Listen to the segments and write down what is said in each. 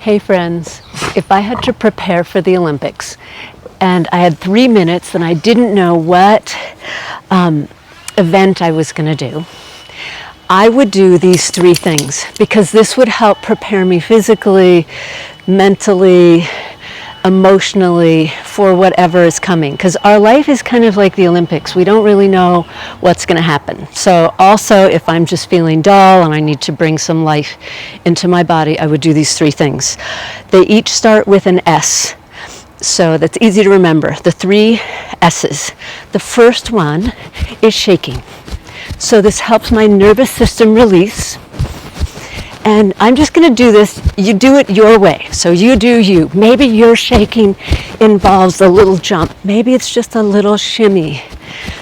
Hey friends, if I had to prepare for the Olympics and I had 3 minutes and I didn't know what event I was going to do, I would do these 3 things because this would help prepare me physically, mentally, emotionally for whatever is coming, because our life is kind of like the Olympics. We don't really know what's going to happen. So also, if I'm just feeling dull and I need to bring some life into my body, I would do these 3 things. They each start with an S, so that's easy to remember. The 3 S's. The first one is shaking. So this helps my nervous system release. And I'm just going to do this. You do it your way. So you do you. Maybe your shaking involves a little jump. Maybe it's just a little shimmy.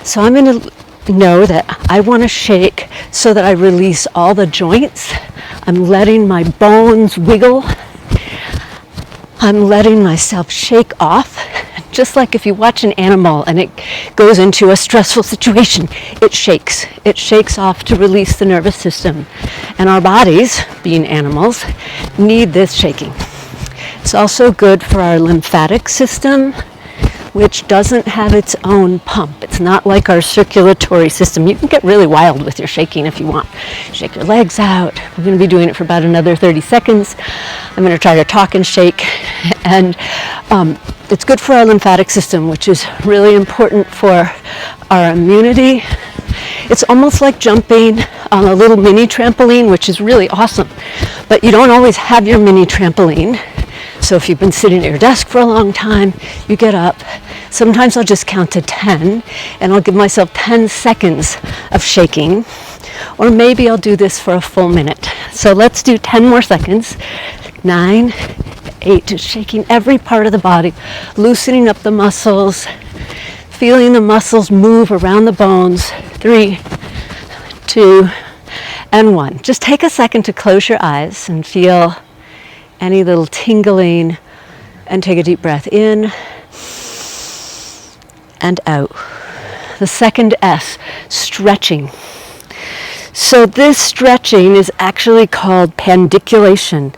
So I'm going to know that I want to shake so that I release all the joints. I'm letting my bones wiggle. I'm letting myself shake off. Just like if you watch an animal and it goes into a stressful situation, it shakes. It shakes off to release the nervous system. And our bodies, being animals, need this shaking. It's also good for our lymphatic system, which doesn't have its own pump. It's not like our circulatory system. You can get really wild with your shaking if you want. Shake your legs out. We're going to be doing it for about another 30 seconds. I'm going to try to talk and shake. And it's good for our lymphatic system, which is really important for our immunity. It's almost like jumping on a little mini trampoline, which is really awesome. But you don't always have your mini trampoline. So if you've been sitting at your desk for a long time, you get up. Sometimes I'll just count to 10 and I'll give myself 10 seconds of shaking. Or maybe I'll do this for a full minute. So let's do 10 more seconds. 9, 8, just shaking every part of the body, loosening up the muscles, feeling the muscles move around the bones. 3, 2, and 1. Just take a second to close your eyes and feel any little tingling, and take a deep breath in and out. The second S, stretching. So this stretching is actually called pandiculation.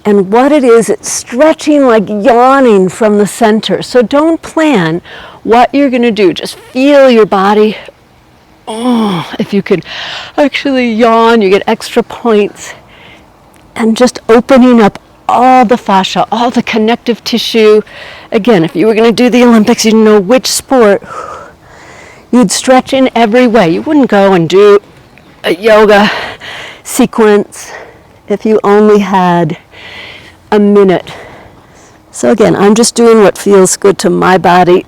And what it is, it's stretching like yawning from the center. So don't plan what you're going to do. Just feel your body. Oh, if you could actually yawn, you get extra points. And just opening up all the fascia, all the connective tissue. Again, if you were going to do the Olympics, you'd know which sport. You'd stretch in every way. You wouldn't go and do a yoga sequence if you only had a minute. So again, I'm just doing what feels good to my body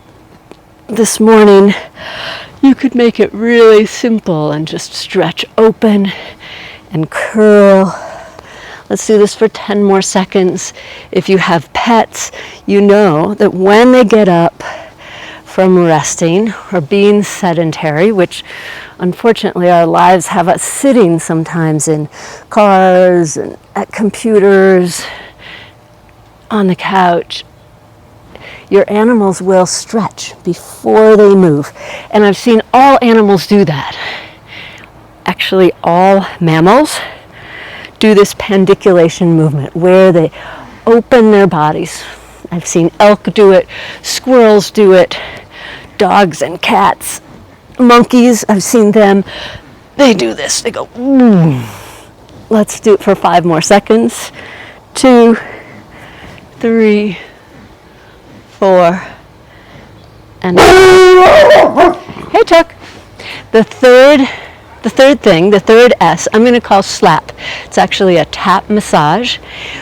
this morning. You could make it really simple and just stretch open and curl. Let's do this for 10 more seconds. If you have pets, you know that when they get up from resting or being sedentary, which unfortunately our lives have us sitting sometimes in cars and at computers, on the couch, your animals will stretch before they move. And I've seen all animals do that. Actually, all mammals do this pandiculation movement where they open their bodies. I've seen elk do it, squirrels do it, dogs and cats, monkeys, I've seen them. They do this, they go, ooh. Let's do it for 5 more seconds. 2, 3, 4, and hey Chuck. The third S, I'm going to call slap. It's actually a tap massage.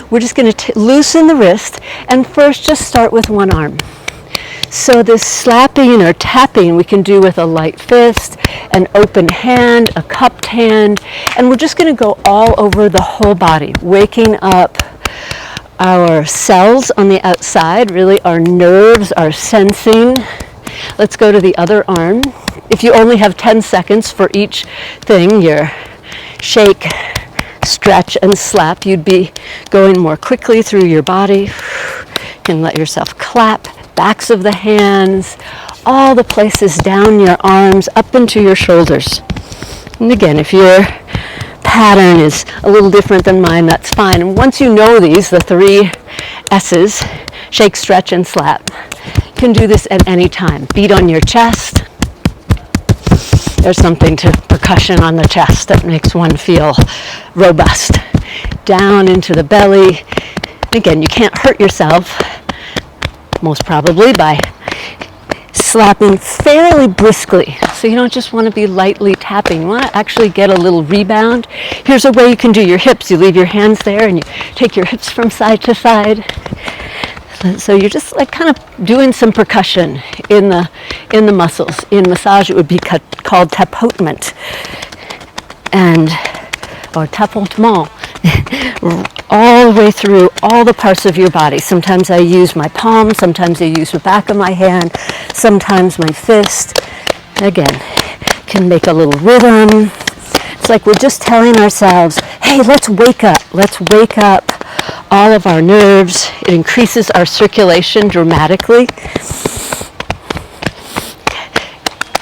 We're just going to loosen the wrist and first just start with one arm. So this slapping or tapping we can do with a light fist, an open hand, a cupped hand, and we're just going to go all over the whole body, waking up our cells on the outside, really our nerves, our sensing. Let's go to the other arm. If you only have 10 seconds for each thing, your shake, stretch, and slap, you'd be going more quickly through your body. You can let yourself clap, backs of the hands, all the places down your arms, up into your shoulders. And again, if you're pattern is a little different than mine, that's fine. And once you know these, the 3 S's, shake, stretch, and slap, you can do this at any time. Beat on your chest. There's something to percussion on the chest that makes one feel robust. Down into the belly. Again, you can't hurt yourself, most probably by slapping fairly briskly. So you don't just want to be lightly tapping. You want to actually get a little rebound. Here's a way you can do your hips. You leave your hands there and you take your hips from side to side. So you're just like kind of doing some percussion in the muscles. In massage, it would be called tapotement or tapotement, all the way through all the parts of your body. Sometimes I use my palm, sometimes I use the back of my hand, sometimes my fist. Again, can make a little rhythm. It's like we're just telling ourselves, hey, let's wake up. Let's wake up all of our nerves. It increases our circulation dramatically.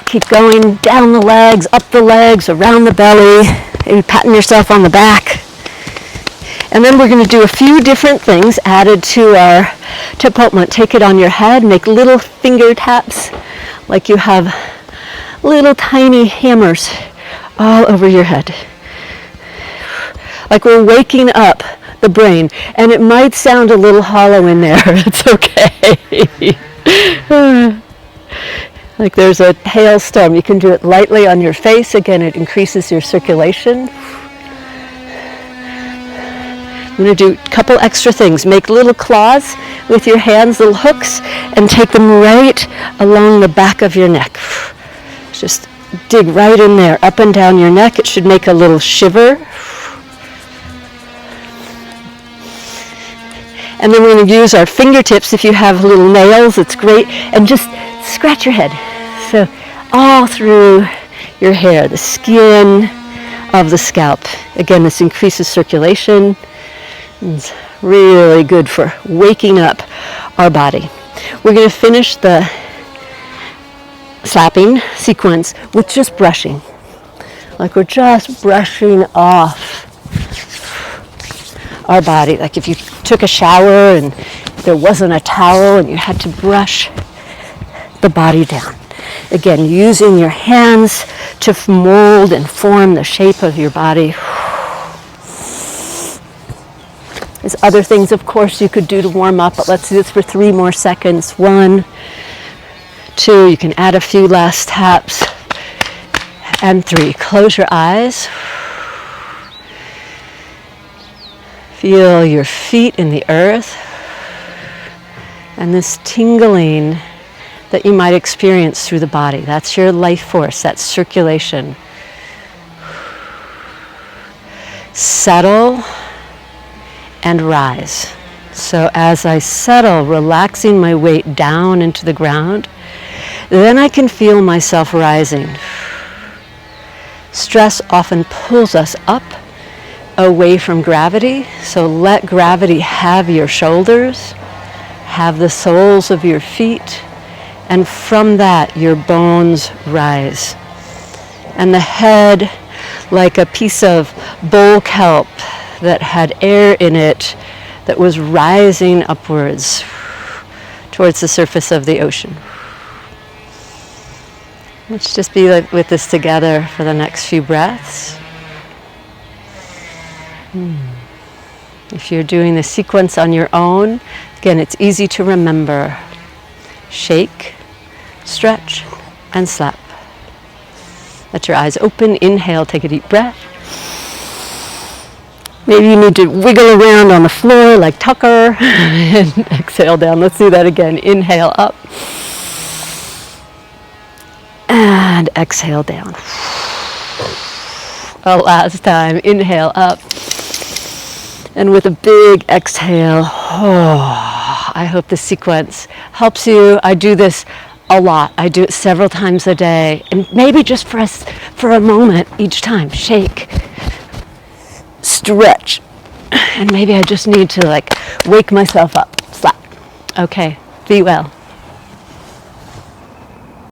Keep going down the legs, up the legs, around the belly, maybe patting yourself on the back. And then we're going to do a few different things added to our tapotement. Take it on your head, make little finger taps like you have little tiny hammers all over your head. Like we're waking up the brain, and it might sound a little hollow in there. It's okay. Like there's a hailstorm. You can do it lightly on your face. Again, it increases your circulation. I'm going to do a couple extra things. Make little claws with your hands, little hooks, and take them right along the back of your neck. Just dig right in there, up and down your neck. It should make a little shiver. And then we're going to use our fingertips. If you have little nails, it's great. And just scratch your head. So all through your hair, the skin of the scalp. Again, this increases circulation. It's really good for waking up our body. We're going to finish the slapping sequence with just brushing. Like we're just brushing off our body. Like if you took a shower and there wasn't a towel and you had to brush the body down. Again, using your hands to mold and form the shape of your body. There's other things, of course, you could do to warm up, but let's do this for 3 more seconds. 1, 2, you can add a few last taps. And 3, close your eyes. Feel your feet in the earth. And this tingling that you might experience through the body. That's your life force, that's circulation. Settle and rise. So as I settle, relaxing my weight down into the ground, then I can feel myself rising. Stress often pulls us up away from gravity, so let gravity have your shoulders, have the soles of your feet, and from that your bones rise. And the head, like a piece of bowl kelp that had air in it that was rising upwards towards the surface of the ocean. Let's just be with this together for the next few breaths. If you're doing the sequence on your own, again, it's easy to remember. Shake, stretch, and slap. Let your eyes open. Inhale, take a deep breath. Maybe you need to wiggle around on the floor like Tucker and exhale down. Let's do that again. Inhale up and exhale down. A last time. Inhale up. And with a big exhale, I hope this sequence helps you. I do this a lot. I do it several times a day. And maybe just for a moment each time. Shake, stretch. And maybe I just need to wake myself up. Slap. Okay, be well.